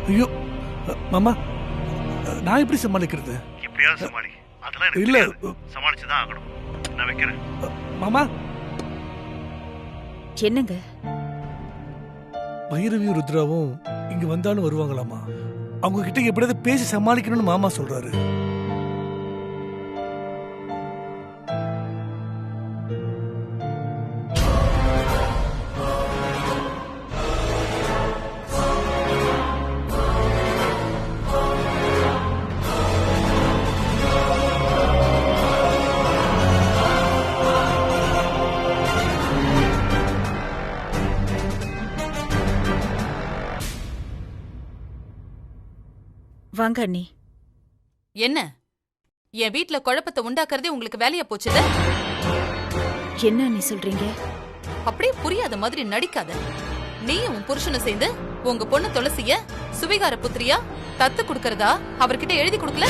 ஐயோ மாமா, நான் எப்படி சமாளிக்கிறது? எப்படியாவது சமாளி. அதெல்லாம் இல்ல, சமாளிச்சுதான் ஆகணும். நான் வைக்கிறேன். மாமா. என்னங்க? பைரவியும் ருத்ராவும் இங்க வந்தாலும் வருவாங்களாமா. அவங்க கிட்ட எப்படியாவது பேசி சமாளிக்கணும்னு மாமா சொல்றாரு. வாங்க அண்ணி. என்ன என் வீட்ல குழப்பத்தை உண்டாக்குறதே உங்களுக்கு வேலையா போச்சுல? என்ன அண்ணி சொல்றீங்க? அப்படியே புரியாத மாதிரி நடிக்காத. நீயும் உன் புருஷனை சேர்ந்து உங்க பொண்ணு துளசிய சுவிகார புத்திரியா தத்து குடுக்கறதா அவர்கிட்ட எழுதி கொடுக்கல?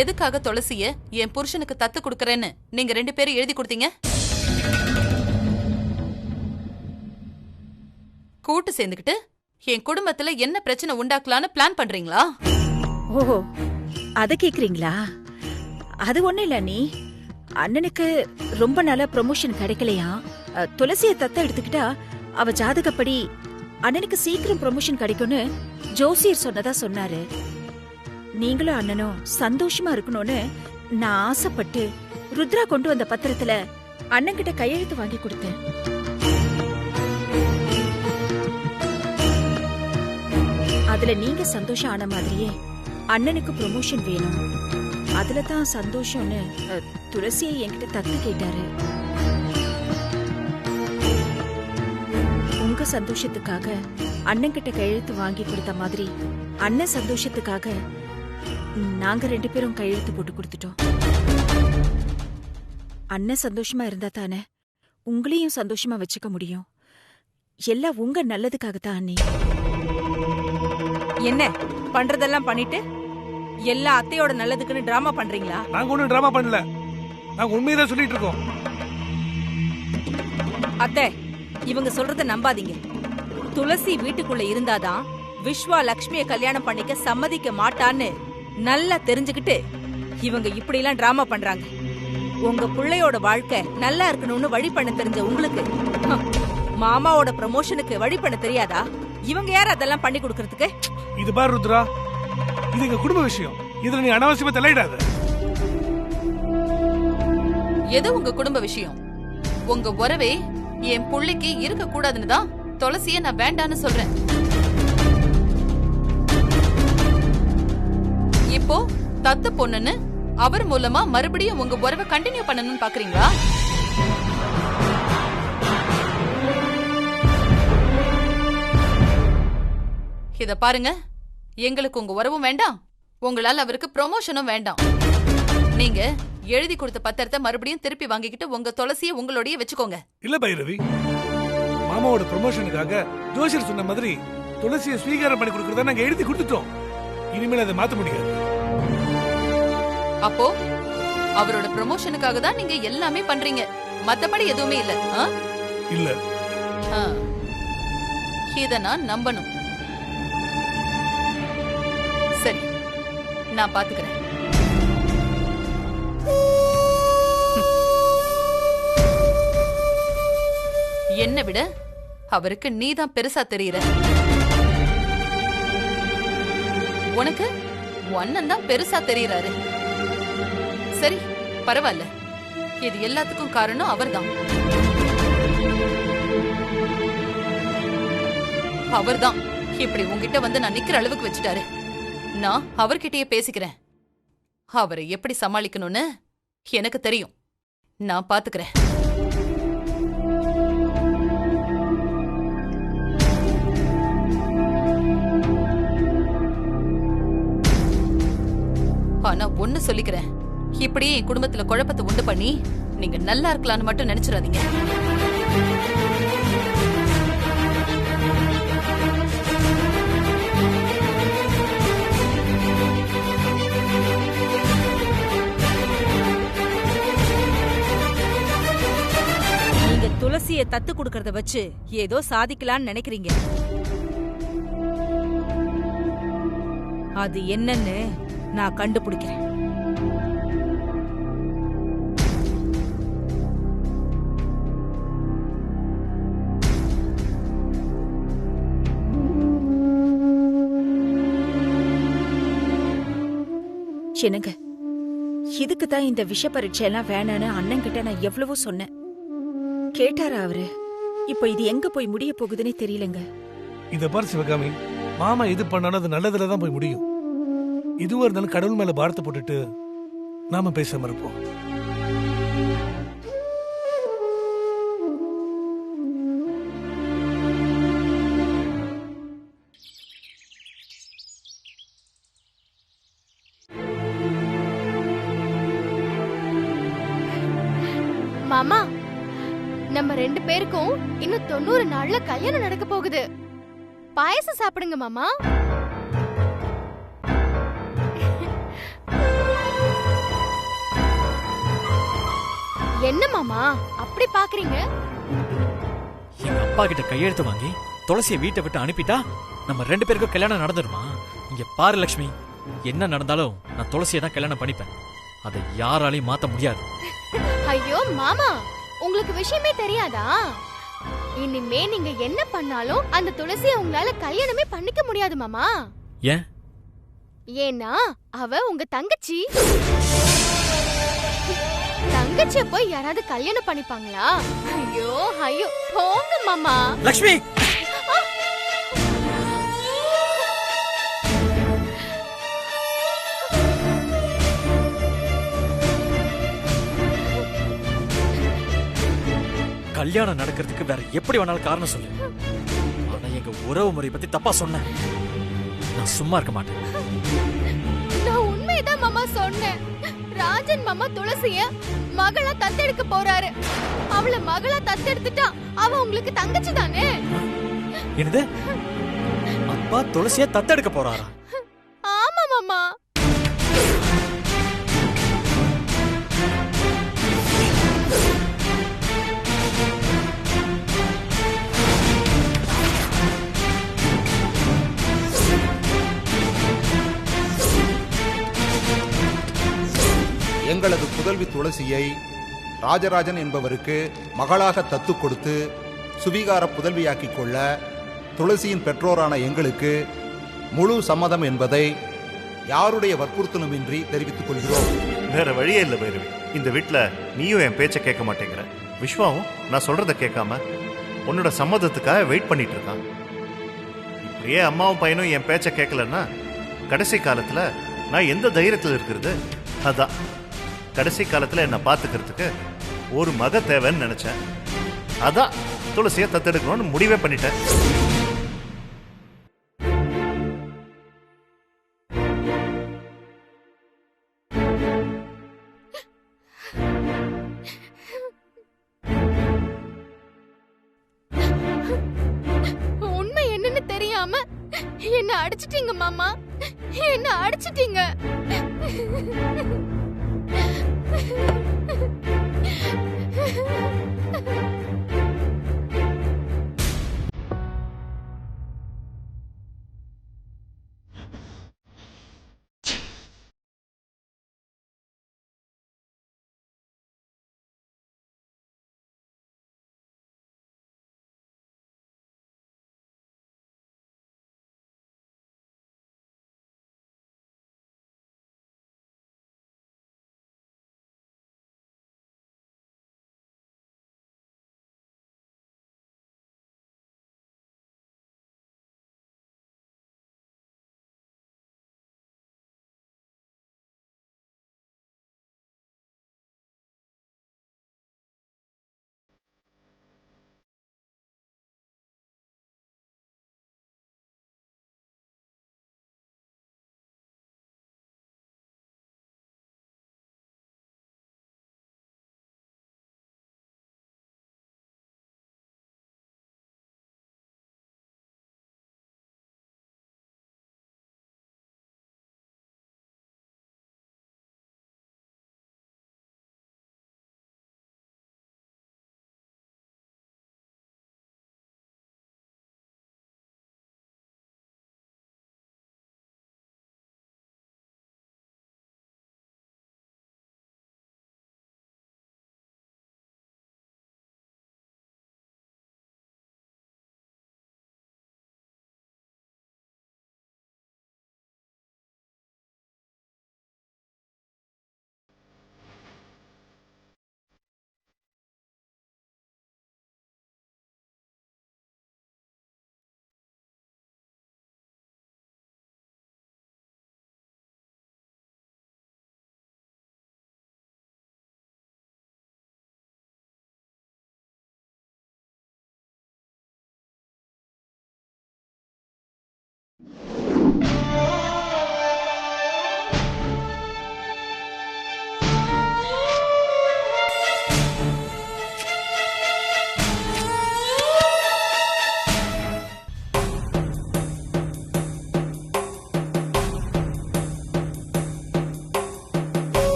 எதுக்காக துளசிய என் புருஷனுக்கு தத்து குடுக்கறேன்னு நீங்க 2 பேரும் எழுதி கொடுத்தீங்க? கூட்டு சேர்ந்துக்கிட்டு என் குடும்பத்துல என்ன பிரச்சனை உண்டாக்கலான்னு பிளான் பண்றீங்களா? ஓஹோ, அத கேக்குறீங்களா? அது ஒண்ணு இல்ல அண்ணி. அண்ணனுக்கு ரொம்ப நாளா ப்ரமோஷன் கிடைக்கலையா? துளசிய தத்த எடுத்துக்கிட்டா அவ ஜாதகப்படி அண்ணனுக்கு சீக்கிரம் ப்ரமோஷன் கிடைக்கும்னு ஜோசியர் சொன்னதா சொன்னாரு. நீங்களும் அண்ணனும் சந்தோஷமா இருக்கணும்னு நான் ஆசைப்பட்டு ருத்ரா கொண்டு வந்த பத்திரத்துல அண்ணன் கிட்ட கையெழுத்து வாங்கி கொடுத்தேன். அதுல நீங்க சந்தோஷம் ஆன மாதிரியே அண்ணனுக்கு ப்ரமோஷன் வேணும், அதுல தான் சந்தோஷம்னு துளசியை என்கிட்ட தத்து கேட்டாரு. உங்க சந்தோஷத்துக்காக அண்ணன் கிட்ட கையெழுத்து வாங்கி கொடுத்த மாதிரி அண்ணன் சந்தோஷத்துக்காக நாங்க 2 பேரும் கையெழுத்து போட்டு கொடுத்துட்டோம். அண்ணன் சந்தோஷமா இருந்தா தானே உங்களையும் சந்தோஷமா வச்சுக்க முடியும். எல்லாம் உங்க நல்லதுக்காகத்தான் அண்ணி. என்ன பண்றதெல்லாம் பண்ணிட்டு எல்லா அத்தையோட நல்லதுக்குன்னு டிராமா பண்றீங்களா? நாங்க ஒண்ணும் டிராமா பண்ணல, நாங்க உண்மையதான் சொல்லிட்டு இருக்கோம். அத்தை, இவங்க சொல்றத நம்பாதீங்க. துளசி வீட்டுக்குள்ள இருந்தாதான் விஸ்வா லக்ஷ்மிய கல்யாணம் பண்ணிக்க சம்மதிக்க மாட்டான்னு நல்லா தெரிஞ்சுக்கிட்டு இவங்க இப்படி எல்லாம் டிராமா பண்றாங்க. உங்க பிள்ளையோட வாழ்க்கை நல்லா இருக்கணும்னு வழி பண்ண தெரிஞ்ச உங்களுக்கு மாமாவோட ப்ரமோஷனுக்கு வழி பண்ண தெரியாதா? இவங்க யார் அதெல்லாம் பண்ணி கொடுக்கறதுக்கு? இது பாரு ருத்ரா, இது எங்க குடும்ப விஷயம். இதுல நீ அனாவசியமா தலையிடாத. எது உங்க குடும்ப விஷயம்? உங்க உறவே என் புள்ளைக்கு இருக்க கூடாதுன்னு தான் துளசிய நான் வேண்டான்னு சொல்றேன். இப்போ தத்து பொண்ணுன்னு அவர் மூலமா மறுபடியும் உங்க உறவை கண்டினியூ பண்ணணும்னு பாக்குறீங்களா? இத பாருங்க, எங்களுக்கு உங்க உறவும் வேண்டாம், உங்களால் அவருக்கு ப்ரமோஷனும் வேண்டாம். நீங்க எழுதி கொடுத்த பத்திரத்தை மறுபடியும் திருப்பி வாங்கிக்கிட்டு உங்க துளசியை உங்களோடய வச்சுக்கோங்க. இல்ல பைரவி, மாமாவோட ப்ரமோஷனுக்காக ஜோசியர் சொன்ன மாதிரி துளசியை ஸ்வீகாரம் பண்ணி கொடுக்கறத நாங்க எழுதி கொடுத்துட்டோம். இனிமேல் அதை மாத்த முடியாது. அப்போ அவரோட ப்ரமோஷனுக்காக தான் நீங்க எல்லாமே பண்றீங்க, மத்தபடி எதுவுமே இல்ல? இல்ல. இத நான் நம்பணும். சரி, நான் பாத்துக்கிறேன். என்ன விட அவருக்கு நீதான் பெருசா தெரியற. உனக்கு அண்ணன் தான் பெருசா தெரியறாரு. சரி, பரவாயில்ல. இது எல்லாத்துக்கும் காரணம் அவர்தான். அவர்தான் இப்படி உங்ககிட்ட வந்து நான் நிக்கிற அளவுக்கு வச்சுட்டாரு. நான் அவர்கிட்டயே பேசிக்கிறேன். அவரை எப்படி சமாளிக்கணும்னு எனக்கு தெரியும். நான் பாத்துக்கிறேன். ஆனா ஒண்ணு சொல்லிக்கிறேன், இப்படியே என் குடும்பத்துல குழப்பத்தை உண்டு பண்ணி நீங்க நல்லா இருக்கலாம்னு மட்டும் நினைச்சிடாதீங்க. துளசிய தத்து குடுக்கறத வச்சு ஏதோ சாதிக்கலாம்னு நினைக்கிறீங்க. அது என்னன்னு நான் கண்டுபிடிக்கிறேன். என்னங்க, இதுக்கு தான் இந்த விஷ பரீட்சை எல்லாம் வேணான்னு அண்ணன் கிட்ட நான் எவ்வளவோ சொன்னேன். கேட்டாரா அவரு? இப்ப இது எங்க போய் முடிய போகுதுன்னே தெரியலங்க. இத பாரு சிவகாமி, மாமா எது பண்ணாலும் அது நல்லதுல தான் போய் முடியும். இதுவா இருந்தாலும் கடவுள் மேல பாரத்தை போட்டுட்டு நாம பேசாம இருப்போம். மாமா, நம்ம 2 பேருக்கும் இன்னும் 90 நாள்ல கல்யாணம் நடக்க போகுது. பாயசம் சாப்பிடுங்க மாமா. என்ன மாமா அப்படி பாக்குறீங்க? எங்க அப்பா கிட்ட கையெழுத்து வாங்கி துளசிய வீட்டை விட்டு அனுப்பிட்டா நம்ம 2 பேருக்கும் கல்யாணம் நடந்துருமா? இங்க பாரு லட்சுமி, என்ன நடந்தாலும் நான் துளசியை தான் கல்யாணம் பண்ணிப்பேன். அதை யாராலையும் மாத்த முடியாது. ஐயோ மாமா, உங்களுக்கு விஷயமே தெரியாதா? இனிமே நீங்க என்ன பண்ணாலும் அந்த துளசியை உங்களால கல்யாணமே பண்ணிக்க முடியாது மாமா. ஏன்? ஏன்னா அவ உங்க தங்கச்சி. தங்கச்சிய போய் யாராவது கல்யாணம் பண்ணிப்பாங்களா? ஐயோ ஐயோ, போங்க மாமா. லட்சுமி, கல்யாணம் நடக்கிறதுக்கு வேற எப்படி வேணாலும் காரணம் சொல்லு. ஆனா எங்க உறவு முறை பத்தி தப்பா சொன்ன நான் சும்மா இருக்க மாட்டேன். நான் உண்மையதான் மாமா சொன்னேன். ராஜன் மாமா துளசிய மகளா தத்தெடுக்க போறாரு. அவள மகளா தத்தெடுத்துட்டா அவ உங்களுக்கு தங்கச்சி தானே? என்னது? அப்பா துளசிய தத்தெடுக்க போறாரா? ஆமா மாமா. எங்களது புதல்வி துளசியை ராஜராஜன் என்பவருக்கு மகளாக தத்து கொடுத்து சுவீகார புதல்வியாக்கிக் கொள்ள துளசியின் பெற்றோரான எங்களுக்கு முழு சம்மதம் என்பதை யாருடைய வற்புறுத்தலுமின்றி தெரிவித்துக் கொள்கிறோம். வேற வழியே இல்லை பைரவி. இந்த வீட்டுல நீயும் என் பேச்ச கேட்க மாட்டேங்கிற, விஸ்வாவும் நான் சொல்றத கேட்காம உன்னோட சம்மதத்துக்காக வெயிட் பண்ணிட்டு இருக்கான். இப்படியே அம்மாவும் பையனும் என் பேச்ச கேட்கலன்னா கடைசி காலத்துல நான் எந்த தைரியத்தில் இருக்கிறது? அதான் கடைசி காலத்துல என்ன பாத்துக்கிறதுக்கு ஒரு மக தேவைன்னு நினைச்சேன். அதான் துளசியை தத்தெடுக்கணும்னு முடிவே பண்ணிட்டேன். உண்மை என்னன்னு தெரியாம என்ன அடிச்சிட்டீங்க மாமா, என்ன அடிச்சிட்டீங்க.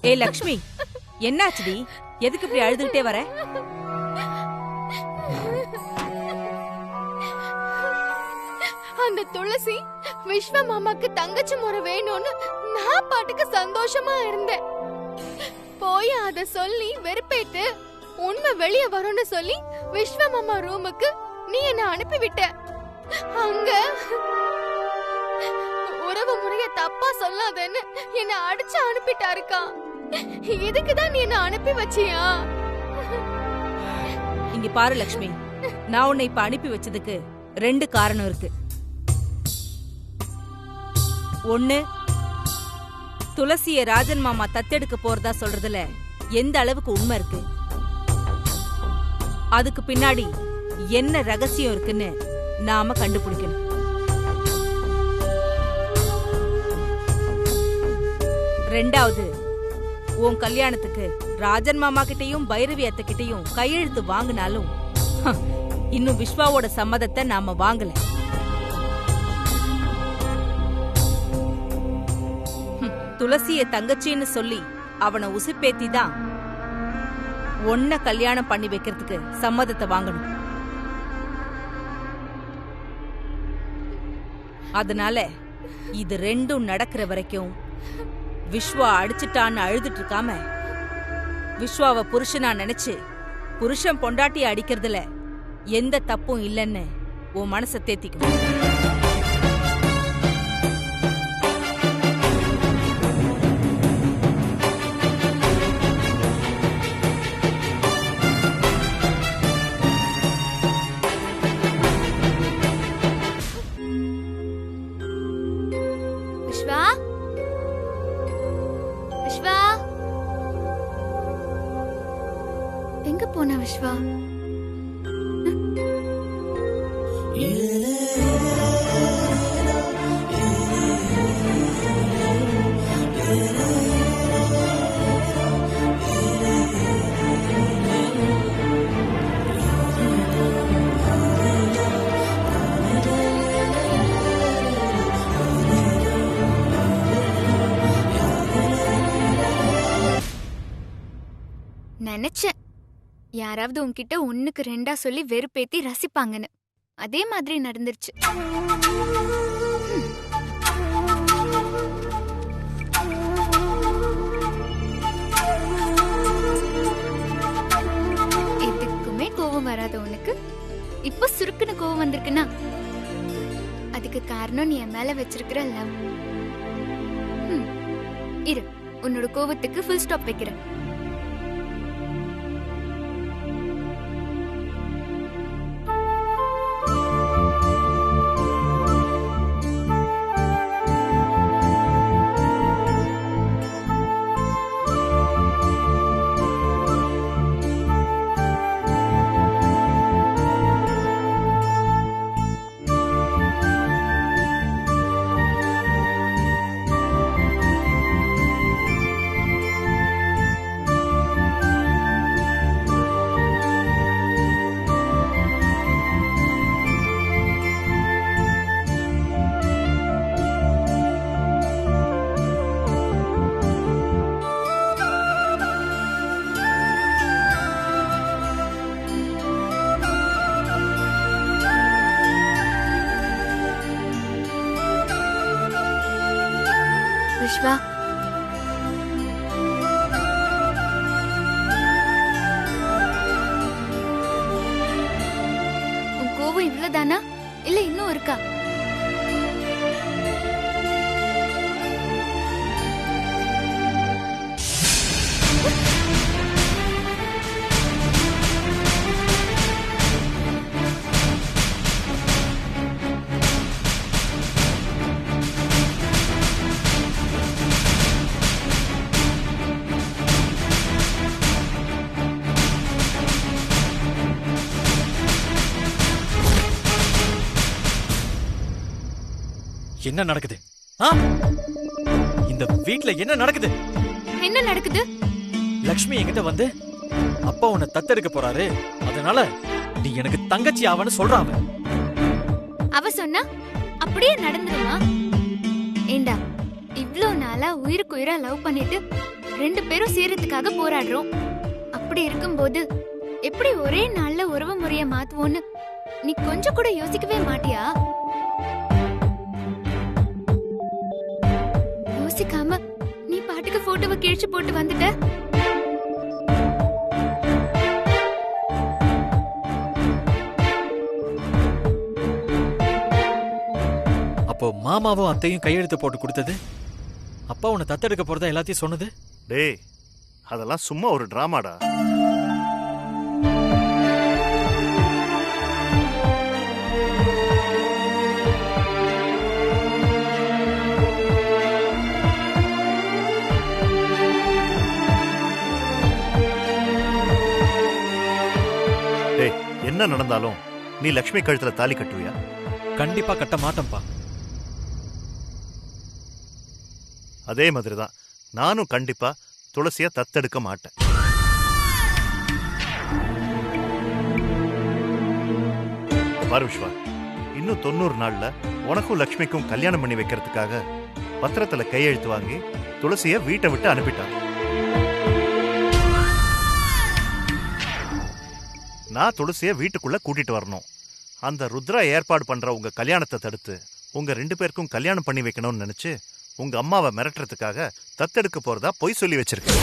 ஏய் லக்ஷ்மி, என்னாச்சுடி? எதுக்கு இப்படி அழுதுகிட்டே வர? அந்த துளசி விஸ்வ மாமாக்கு தங்கச்சி முறை வேணும்னு நான் பாட்டுக்கு சந்தோஷமா இருந்தேன். போய் அத சொல்லி வெறுப்பேத்து உண்மை வெளிய வரும்னு சொல்லி விஸ்வ மாமா ரூமுக்கு நீ என்ன அனுப்பிவிட்ட. அங்க உறவு முறைய தப்பா சொல்லாதேன்னு என்ன அடிச்சு அனுப்பிட்டாருக்கா. இதுக்குதான் நீ என்ன அனுப்பி வச்சியா? இங்க பாரு லக்ஷ்மி, நான் உன்னை இப்ப அனுப்பி வச்சதுக்கு 2 காரணம் இருக்கு. ஒண்ணு, துளசிய ராஜன் மாமா தத்தெடுக்க போறதா சொல்றதுல எந்த அளவுக்கு உண்மை இருக்கு, அதுக்கு பின்னாடி என்ன ரகசியம் இருக்குன்னு நாம கண்டுபிடிக்கணும். ரெண்டாவது, உன் கல்யாணத்துக்கு ராஜன் மாமா கிட்டையும் பைரவி அத்தை கிட்டையும் கையெழுத்து வாங்கினாலும் இன்னும் விஸ்வாவோட சம்மதத்தை நாம வாங்கல. துளசிய தங்கச்சின்னு சொல்லி அவனை உசுப்பேத்தி தான் ஒன்ன கல்யாணம் பண்ணி வைக்கிறதுக்கு சம்மதத்தை வாங்கணும். அதனால இது 2ம் நடக்கிற வரைக்கும் விஸ்வா அடிச்சிட்டான்னு அழுதுட்டு இருக்காம, விஸ்வாவை புருஷனா நினைச்சு புருஷன் பொண்டாட்டி அடிக்கிறதுல எந்த தப்பும் இல்லைன்னு உன் மனசை தேத்திக்கும். விஸ்வா, விஸ்வா, எங்க போன விஸ்வா? நினைச்சேன் யாராவது உன்கிட்ட 1க்கு 2 சொல்லி வெறுப்பேத்தி ரசிப்பாங்கன்னு. அதே மாதிரி நடந்துருச்சு. எதுக்குமே கோவம் வராத உனக்கு இப்ப சுருக்குன்னு கோவம் வந்திருக்குன்னா அதுக்கு காரணம் நீ என் மேல வச்சிருக்கிற லவ். இரு, உன்னோட கோவத்துக்கு ஃபுல் ஸ்டாப் வைக்கிறேன். விஸ்வா, உன் கோவம் இவ்வளவுதானா இல்ல இன்னும் இருக்கா? என்ன நடக்குது? இந்த வீட்ல என்ன நடக்குது? என்ன நடக்குது? லக்ஷ்மி என்கிட்ட வந்து அப்பா உன்னை தத்தெடுக்க போறாரு, அதனால நீ எனக்கு தங்கச்சி ஆவன்னு சொல்றாங்க. அவ சொன்னா அப்படியே நடந்துருமா? ஏண்டா, இவ்ளோ நாளா உயிருக்கு உயிரா லவ் பண்ணிட்டு 2 பேரும் சேரத்துக்காக போராடுறோம். அப்படி இருக்கும்போது எப்படி ஒரே நாள்ல உறவு முறைய மாத்துவோன்னு நீ கொஞ்சம் கூட யோசிக்கவே மாட்டியா? யோசிக்காம நீ பாட்டுக்கு போட்டோவை கிழிச்சு போட்டு வந்துட்ட. அப்போ மாமாவும் அத்தையும் கையெழுத்து போட்டு கொடுத்தது, அப்பா உன்னை தத்தெடுக்க போறதா எல்லாத்தையும் சொன்னது? டேய், அதெல்லாம் சும்மா ஒரு டிராமாடா. டேய், என்ன நடந்தாலும் நீ லக்ஷ்மி கழுத்துல தாலி கட்டுவியா? கண்டிப்பா கட்ட மாட்டேன்பா. அதே மாதிரிதான் நானும் கண்டிப்பா துளசிய தத்தெடுக்க மாட்டேன். பாரு விஸ்வா, இன்னும் 90 நாள்ல உனக்கும் லக்ஷ்மிக்கும் கல்யாணம் பண்ணி வைக்கிறதுக்காக பத்திரத்துல கையெழுத்து வாங்கி துளசிய வீட்டை விட்டு அனுப்பிட்டான். நான் துளசிய வீட்டுக்குள்ள கூட்டிட்டு வரணும். அந்த ருத்ரா ஏற்பாடு பண்ற உங்க கல்யாணத்தை தடுத்து உங்க 2 பேருக்கும் கல்யாணம் பண்ணி வைக்கணும்னு நினைச்சு உங்க அம்மாவை மிரட்டுறதுக்காக தத்தெடுக்க போறதா பொய் சொல்லி வச்சிருக்கேன்.